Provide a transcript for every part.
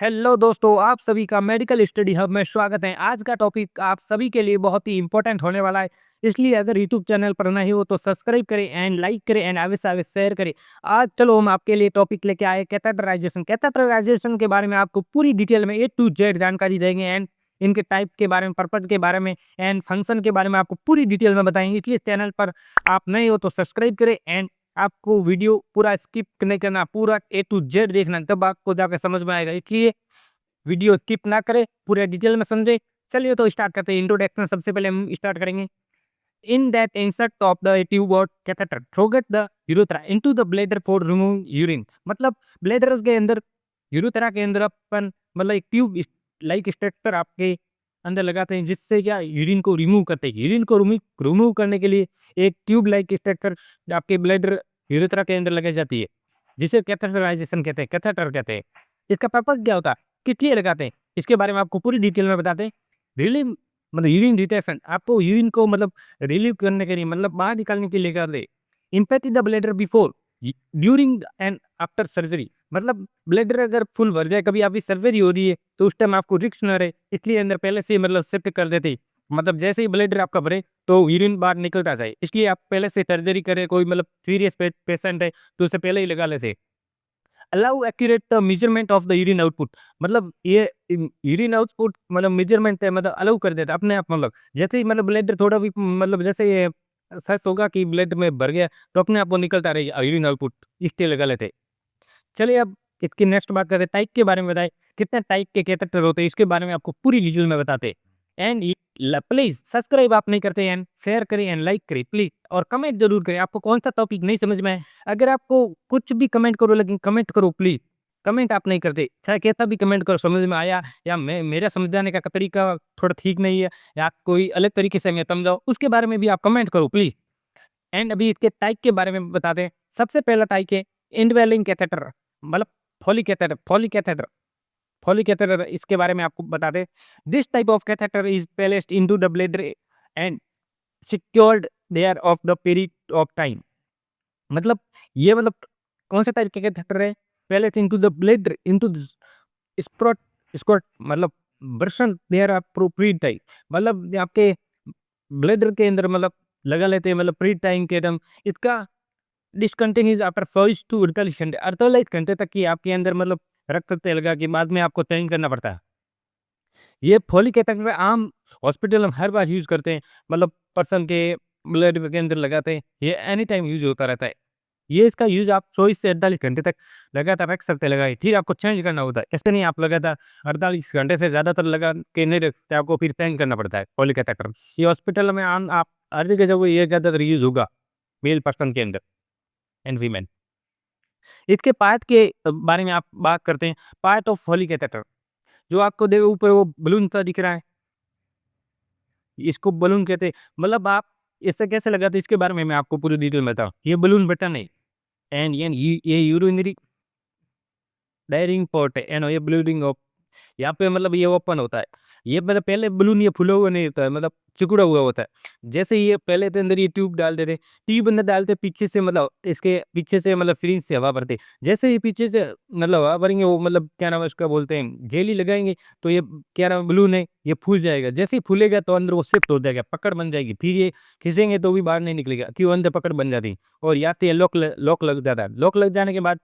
Hello दोस्तों, आप सभी का मेडिकल स्टडी हब में स्वागत है। आज का टॉपिक आप सभी के लिए बहुत ही इंपॉर्टेंट होने वाला है। इसलिए अगर यूट्यूब चैनल पर नए हो तो सब्सक्राइब करें एंड लाइक करें एंड आगे से आगे शेयर करें। आज चलो हम आपके लिए टॉपिक लेके आए कैथेटराइजेशन। कैथेटराइजेशन के बारे में आपको पूरी डिटेल में ए टू जेड जानकारी देंगे एंड इनके टाइप के बारे में, पर्पज के बारे में एंड फंक्शन के बारे में आपको पूरी डिटेल में बताएंगे। कि इस चैनल पर आप नए हो तो सब्सक्राइब करें एंड आपको वीडियो पूरा स्किप नहीं करना, पूरा ए टू जेड देखना, तब आपको जाकर समझ में आएगा। इसलिए वीडियो स्किप ना करें, पूरे डिटेल में समझे। चलिए तो स्टार्ट करते हैं। इंट्रोडक्शन सबसे पहले हम स्टार्ट करेंगे। In that insert of the tube और catheter throughout the urethra into the bladder for remove urine. मतलब ब्लैडर के अंदर, यूरेथ्रा के अंदर अपन मतलब एक ट्यूब लाइक स्ट्रक्चर आपके अंदर लगाते हैं, जिससे क्या यूरिन को रिमूव करते हैं। यूरिन को रिमूव करने के लिए एक ट्यूब लाइक स्ट्रक्चर आपके ब्लैडर यूरेथ्रा के अंदर लगाई जाती है, जिसे कैथेटराइजेशन कहते हैं, कैथेटर कहते हैं। इसका पर्पज क्या होता है, किस लिए लगाते हैं, इसके बारे में आपको पूरी डिटेल में बताते हैं। रिलीव मतलब यूरिन रिटेंशन, आपको यूरिन को मतलब रिलीव करने के लिए, मतलब बाहर निकालने के लिए कर दे। Empty the bladder before, during and after surgery. मतलब ब्लैडर अगर फुल भर जाए, कभी आपकी सर्जरी हो रही है तो उस टाइम आपको रिस्क न रहे, इसलिए अंदर पहले से मतलब शिफ्ट कर देते। मतलब जैसे ही ब्लैडर आपका भरे तो यूरिन बाहर निकलता जाए, इसलिए आप पहले से सर्जरी करें। कोई मतलब सीरियस पेशेंट है तो उसे पहले ही लगा लेते। Allow accurate the measurement of the urine output. मतलब ये यूरिन आउटपुट मतलब मेजरमेंट है, मतलब अलाउ कर देता अपने आप। मतलब जैसे ही मतलब ब्लड थोड़ा भी मतलब जैसे ये सच होगा कि ब्लड में भर गया तो अपने आप वो निकलता रहेगा यूरिन आउटपुट, इसके लगा लेते। चलिए अब इसकी नेक्स्ट बात करते हैं, टाइप के बारे में बताएं। कितने टाइप के कैथेटर होते हैं इसके बारे में आपको पूरी डिटेल में बताते। एंड प्लीज सब्सक्राइब आप नहीं करते एंड शेयर करें एंड लाइक करें प्लीज, और कमेंट जरूर करें आपको कौन सा टॉपिक नहीं समझ में आए। अगर आपको कुछ भी कमेंट करो, लेकिन कमेंट करो प्लीज। कमेंट आप नहीं करते, चाहे कैसा भी कमेंट करो, समझ में आया या मैं मेरा समझाने का तरीका थोड़ा ठीक नहीं है या कोई अलग तरीके से मैं समझाओ, उसके बारे में भी आप कमेंट करो प्लीज। एंड अभी इसके टाइप के बारे में बता दें। सबसे पहला टाइप है इनवेलिंग कैथेटर, मतलब फॉलिक कैथेटर। फॉलिक कैथेटर इसके बारे में आपको बता दें। This type of catheter is placed into the bladder and secured there of the period of time. मतलब ये मतलब कौन से टाइप के कैथेटर है, placed into the bladder into scrotum scrotum, मतलब वर्षन देयर अप्रोप्रिएट टाइम। मतलब आपके ब्लैडर के अंदर मतलब लगा लेते हैं, मतलब प्री टाइम के टाइम। इसका डिसकंटिन्यूज आफ्टर 5 टू 48 घंटे, 48 घंटे तक की आपके अंदर मतलब रख सकते हैं लगा के, बाद में आपको चेंज करना पड़ता है। ये फॉलिक एसिड आम हॉस्पिटल में हर बार यूज करते हैं, मतलब पर्सन के ब्लड के अंदर लगाते हैं। ये एनी टाइम यूज होता रहता है। ये इसका यूज आप 24 से 48 घंटे तक लगातार रख सकते हैं लगाए, फिर आपको चेंज करना होता है। ऐसे नहीं आप लगातार 48 घंटे से ज्यादातर लगा के नहीं रखते, आपको फिर चेंज करना पड़ता है फॉलिक एसिड। ये हॉस्पिटल में आम आप हर जगह ये ज्यादातर यूज होगा मेल पर्सन के अंदर एंड वीमेन। इसके पार्ट के बारे में आप बात करते हैं। पार्ट ऑफ फॉलिक एसिड, जो आपको देखो ऊपर वो बलून सा दिख रहा है, इसको बलून कहते हैं। मतलब आप इससे कैसे लगाते हैं इसके बारे में मैं आपको पूरी डिटेल में बताऊँ। ये बलून बटन है एंड ये यूरिनरी डायरिंग पोर्ट है एंड ये ब्लीडिंग ऑफ, यहाँ पे मतलब ये ओपन होता है। ये मतलब पहले बलून ये फुला हुआ नहीं होता है, मतलब सिकुड़ा हुआ होता है। जैसे ही ये पहले के अंदर ये ट्यूब डाल दे रहे, ट्यूब अंदर डालते पीछे से, मतलब इसके पीछे से मतलब सिरिंज से हवा भरते। जैसे ही पीछे से मतलब हवा भरेंगे, वो मतलब क्या नाम है उसका बोलते हैं जेली लगाएंगे, तो ये क्या नाम है बलून है, ये फूल जाएगा। जैसे ही फूलेगा तो अंदर वो शिफ्ट हो जाएगा, पकड़ बन जाएगी। फिर ये खींचेंगे तो भी बाहर नहीं निकलेगा, क्यों अंदर पकड़ बन जाती है। और या तो ये लॉक लग जाता है। लॉक लग जाने के बाद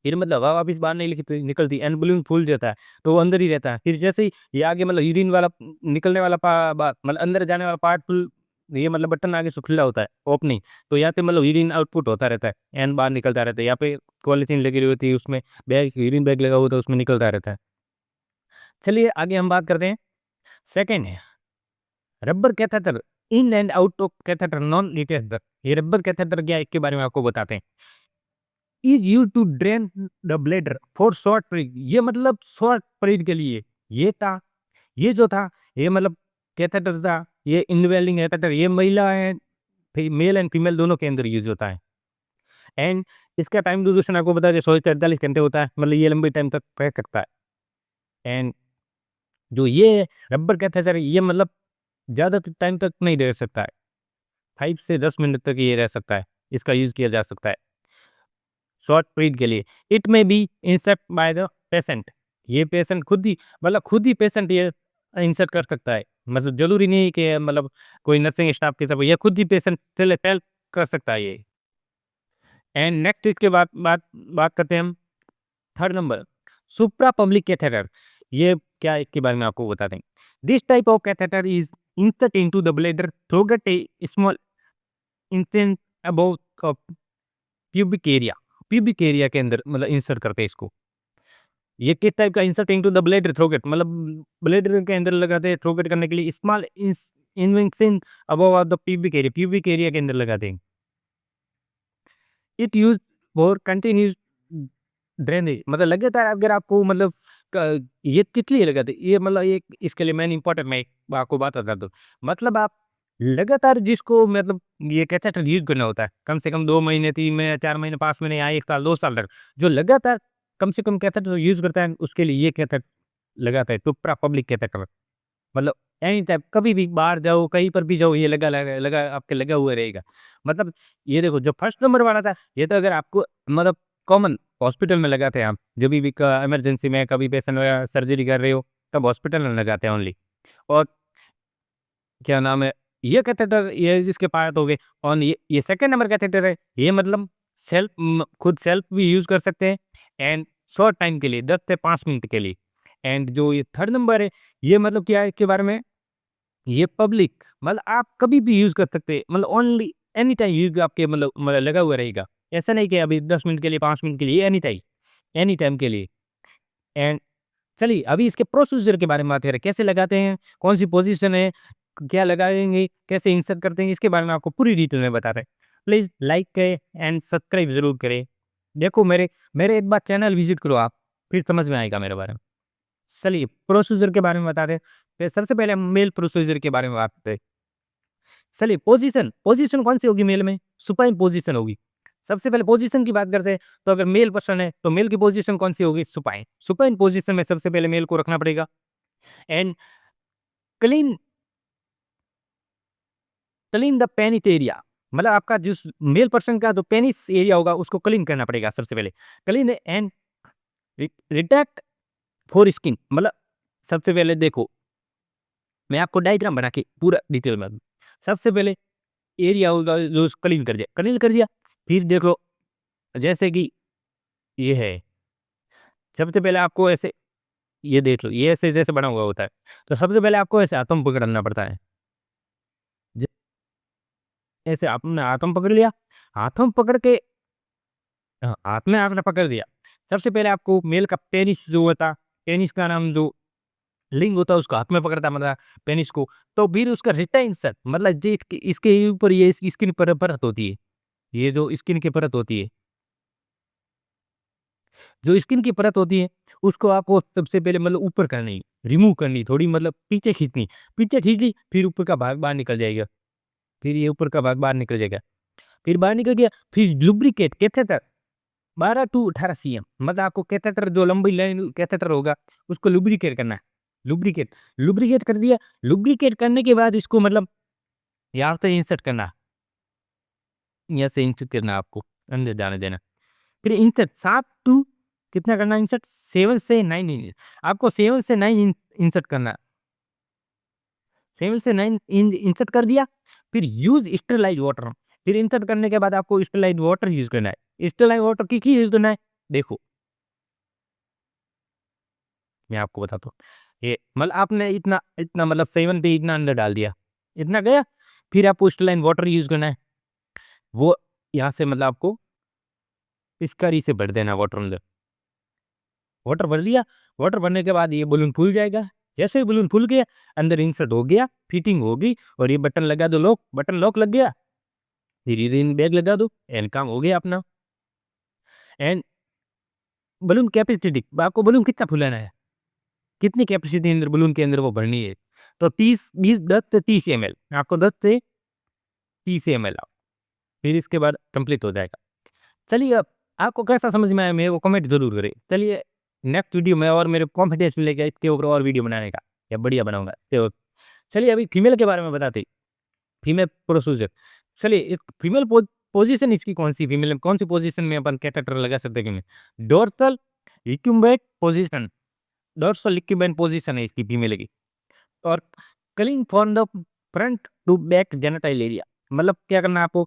फिर मतलब हवा वापिस बाहर नहीं निकलती एंड बलून फूल जाता है, तो वो अंदर ही रहता है। फिर जैसे ही ये आगे मतलब यूरिन वाला निकलने वाला मतलब अंदर जाने वाला पार्ट फुल, ये मतलब बटन आगे से खुला होता है ओपनिंग, तो यहाँ पे मतलब यूरिन आउटपुट होता रहता है एंड बाहर निकलता रहता है। यहाँ पे पॉलीथीन लगी हुई होती है, उसमें बैग यूरिन बैग लगा होता है, उसमें निकलता रहता है। चलिए आगे हम बात करते हैं। सेकेंड है rubber catheter. In and out of catheter non retainer. ये रबर कैथेटर क्या है इसके बारे में आपको बताते हैं। Is you to drain the bladder for short period. ये मतलब शॉर्ट पीरियड के लिए ये था। ये जो था ये मतलब कैथेटर था, ये इनवेलिंग कैथेटर, ये महिला है, मेल एंड फीमेल दोनों के अंदर यूज होता है। एंड इसका टाइम ड्यूरेशन आपको बता दें 100 से 48 घंटे होता है, मतलब ये लंबे टाइम तक रह सकता है। एंड जो ये रबर कैथेटर है, ये मतलब ज़्यादा टाइम तक नहीं रह सकता है, 5 से 10 मिनट तक ये रह सकता है, इसका यूज किया जा सकता है शॉर्ट पीरियड के लिए। It may be incept by the patient. ये पेशेंट खुद ही पेशेंट ये इंसर्ट कर सकता है। मतलब ज़रूरी नहीं है कि मतलब कोई नर्सिंग स्टाफ के सब, ये खुद ही पेशेंट सेल हेल्प कर सकता है ये। एंड नेक्स्ट इसके बाद बात बात करते हैं हम third number, supra public catheter. ये क्या है इसके बारे में आपको बताते हैं। This type of catheter is insert into the bladder through a small incision about pubic area के अंदर मतलब इंसर्ट करते हैं इसको। ये किस टाइप का इंसर्ट इनटू द ब्लैडर थ्रोगेट, मतलब ब्लैडर के अंदर लगाते हैं थ्रोगेट करने के लिए small invention above the pubic area के अंदर लगाते हैं। It use for continuous drainage, मतलब लगातार अगर आपको मतलब ये किस लिए लगाते हैं? ये मतलब एक इसके लिए मेन इंपॉर्टेंट मैं एक आपको बात बता दूं। मतलब आप लगातार जिसको मतलब ये कैथेटर यूज करना होता है कम से कम 2 महीने 3 महीने 4 महीने 5 महीने या 1 साल 2 साल तक, जो लगातार कम से कम कैथेटर यूज करता है उसके लिए ये कैथेटर लगाता है टुप्रा पब्लिक कैथेटर। मतलब एनी टाइम कभी भी बाहर जाओ, कहीं पर भी जाओ, ये लगा आपके लगा हुआ रहेगा। मतलब ये देखो जो फर्स्ट नंबर वाला था, ये तो अगर आपको मतलब कॉमन हॉस्पिटल में लगाते हैं आप, जभी भी क इमरजेंसी में कभी पेशेंट वगैरह सर्जरी कर रहे हो, तब हॉस्पिटल में लगाते हैं ओनली। और क्या नाम है, ये कैथेटर ये जिसके पार्ट हो गए। और ये सेकंड नंबर कैथेटर है, ये मतलब खुद सेल्फ भी यूज़ कर सकते हैं एंड शॉर्ट टाइम के लिए 10 से 5 मिनट के लिए। एंड जो ये थर्ड नंबर है, ये मतलब क्या है इसके बारे में, ये पब्लिक मतलब आप कभी भी यूज़ कर सकते हैं, मतलब ओनली एनी टाइम यूज़ आपके मतलब लगा हुआ रहेगा। ऐसा नहीं कि अभी 10 मिनट के लिए 5 मिनट के लिए, एनी टाइम के लिए। एंड चलिए अभी इसके प्रोसीजर के बारे में बात करें, कैसे लगाते हैं, कौन-सी पोज़ीशन है, क्या लगाएँगे, कैसे इंसर्ट करते हैं, इसके बारे में आपको पूरी डिटेल में बता रहे हैं। प्लीज़ लाइक करें एंड सब्सक्राइब ज़रूर करें। देखो मेरे मेरे एक बार चैनल विज़िट करो आप, फिर समझ में आएगा मेरे बारे में। चलिए प्रोसीजर के बारे में बता दें, तो सबसे पहले हम मेल प्रोसीजर के बारे में बात करते हैं। चलिए पोज़ीशन, पोज़ीशन कौन-सी होगी मेल में? सुपाइन पोज़ीशन होगी। सबसे पहले पोज़ीशन की बात करते हैं, तो अगर मेल पर्सन है, तो मेल की पोज़ीशन कौन-सी होगी? सुपाइन। सुपाइन पोज़ीशन में सबसे पहले मेल को रखना पड़ेगा। And clean clean the penis area, मतलब आपका जिस मेल पर्सन का जो पेनिस एरिया होगा उसको क्लीन करना पड़ेगा सबसे पहले। Clean and retract for skin, मतलब सबसे पहले देखो मैं आपको डायग्राम बना के पूरा डिटेल में सबसे पहले एरिया होगा जो क्लीन कर दिया, फिर देख लो जैसे कि ये है, सबसे पहले आपको ऐसे ये देख लो, ये ऐसे जैसे बना हुआ होता है, तो सबसे पहले आपको ऐसे हाथों में पकड़ना पड़ता है। ज ऐसे आपने हाथों में पकड़ लिया, हाथों में पकड़ के हाथ में आपने पकड़ दिया। सबसे पहले आपको मेल का पेनिस जो होता, पेनिस का नाम जो लिंग होता है उसको हाथ में पकड़ता मतलब पेनिस को, तो फिर उसका रिटेंशन मतलब जे इसके ऊपर ये इसकी स्किन पर परत होती है, ये जो स्किन की परत होती है, जो स्किन की परत होती है, उसको आपको सबसे पहले मतलब ऊपर करनी, रिमूव करनी, थोड़ी मतलब पीछे खींच ली, फिर ऊपर का भाग बाहर निकल जाएगा, फिर ये ऊपर का भाग बाहर निकल जाएगा, फिर बाहर निकल गया, फिर लुब्रिकेट कैथेटर 12 टू 18 सीएम, मतलब आपको कैथेटर जो लंबी लाइन कैथेटर होगा, उसको लुब्रिकेट करना है, लुब्रिकेट कर दिया, लुब्रिकेट करने के बाद इसको मतलब यहाँ से इंसर्ट करना, यहाँ से इंसर्ट करना आपको, अंदर जाने देना। फिर इंसर्ट 7 टू कितना करना है इंसर्ट 7 से 9 आपको 7 से 9 इंसर्ट करना है। 7 से 9 इंसर्ट कर दिया, फिर यूज़ स्टेरिलाइज़्ड वाटर, फिर इंसर्ट करने के बाद आपको स्टेरिलाइज़्ड वाटर यूज़ करना है। स्टेरिलाइज़्ड वाटर क्यों यूज़ करना है? देखो, मैं आपको बताता हूँ। ये मतलब आपने इतना इतना मतलब 7 पे इतना अंदर डाल दिया, इतना गया, फिर आपको स्टेरिलाइज़्ड वाटर यूज़ करना है। वो यहाँ से मतलब आपको पिचकारी से भर देना वाटर अंदर। वाटर भर लिया, वाटर भरने के बाद ये बलून फूल जाएगा। जैसे ही बलून फूल गया, अंदर इंसर्ट हो गया, फिटिंग होगी और ये बटन लगा दो लॉक, बटन लॉक लग गया, फिर यूरिन बैग लगा दो एंड काम हो गया अपना। एंड बलून कैपेसिटी आपको बलून कितना फुलाना है, कितनी कैपेसिटी अंदर बलून के अंदर वो भरनी है। तो 10 से 30 एमएल आपको 10 से 30 एमएल फिर इसके बाद कंप्लीट हो जाएगा। चलिए अब आपको कैसा समझ में आया मेरे को कमेंट ज़रूर करें। चलिए नेक्स्ट वीडियो में और मेरे कॉन्फिडेंस मिलेगा इसके ऊपर और वीडियो बनाने का, या बढ़िया बनाऊँगा। तो चलिए अभी फीमेल के बारे में बताते हैं, फीमेल प्रोसीजर। चलिए एक फीमेल पोज़ीशन इसकी कौन-सी फीमेल कौन-सी पोज़ीशन में अपन कैथेटर लगा सकते हैं? Dorsal recumbent position, dorsal liquid position है इसकी फीमेल की। और cleaning from the front to back genital area, मतलब क्या करना है आपको,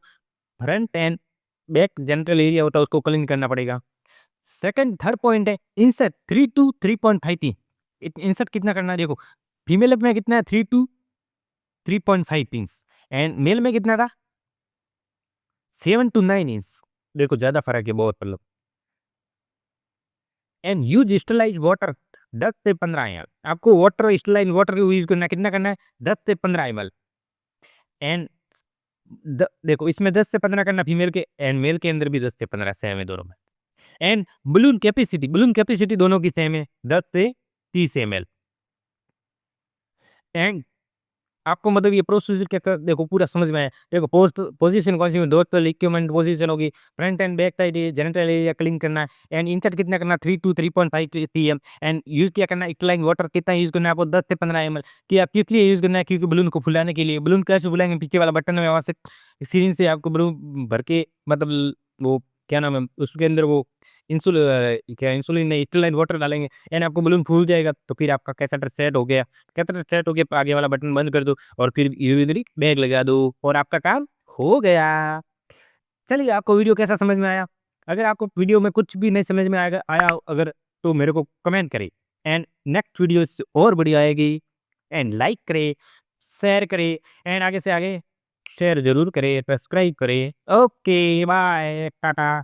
front and back genital area होता है उसको क्लीन करना पड़ेगा। सेकंड थर्ड पॉइंट है इंसर्ट 3 टू 3.5 इंच। इंसर्ट कितना करना है देखो, फीमेल में कितना है 3 टू 3.5 इंच एंड मेल में कितना था 7 टू 9 इंच। देखो ज़्यादा फ़र्क है बहुत मतलब। एंड यूज़ स्टरलाइज़्ड वाटर 10 से 15 एमएल। आपको वाटर स्टरलाइज़्ड वाटर यूज़ करना है, कितना करना है 10 से 15 एमएल। एंड देखो इसमें 10 से 15 करना फीमेल के, एंड मेल के अंदर भी 10 से 15 सेम है दोनों में। एंड बलून कैपेसिटी दोनों की सेम है 10 से 30 एमएल। एंड आपको मतलब ये प्रोसीजर क्या कर देखो पूरा समझ में आया। देखो पोजीशन कौन सी है, दो तो इक्विपमेंट पोजीशन होगी, फ्रंट एंड बैक साइड ये जेनिटल एरिया क्लीन करना है। एंड इंसर्ट कितना करना 3 टू 3.5 सीएम। एंड यूज़ क्या करना है इक्लाइन वाटर कितना यूज़ करना है आपको 10 से 15 एमएल। कि आप किस लिए यूज़ करना है, क्योंकि बलून को फुलाने के लिए। बलून कैसे फुलाएँगे, पीछे वाला बटन है वहाँ से सिरिंज से आपको बलून भर के, मतलब वो क्या नाम है उसके अंदर वो क्या इंसुलिन नहीं स्टेरलाइन वाटर डालेंगे एंड आपको बलून फूल जाएगा, तो फिर आपका कैथेटर सेट हो गया। कैथेटर सेट हो गया, आगे वाला बटन बंद कर दो और फिर यूरिनरी बैग लगा दो और आपका काम हो गया। चलिए आपको वीडियो कैसा समझ में आया? अगर आपको वीडियो में कुछ भी नहीं समझ में आया अगर, तो मेरे को कमेंट करें। एंड नेक्स्ट वीडियो इससे और बढ़िया आएगी। एंड लाइक करें, शेयर करें एंड आगे से आगे शेयर ज़रूर करें, सब्सक्राइब करें। Okay bye, Tata.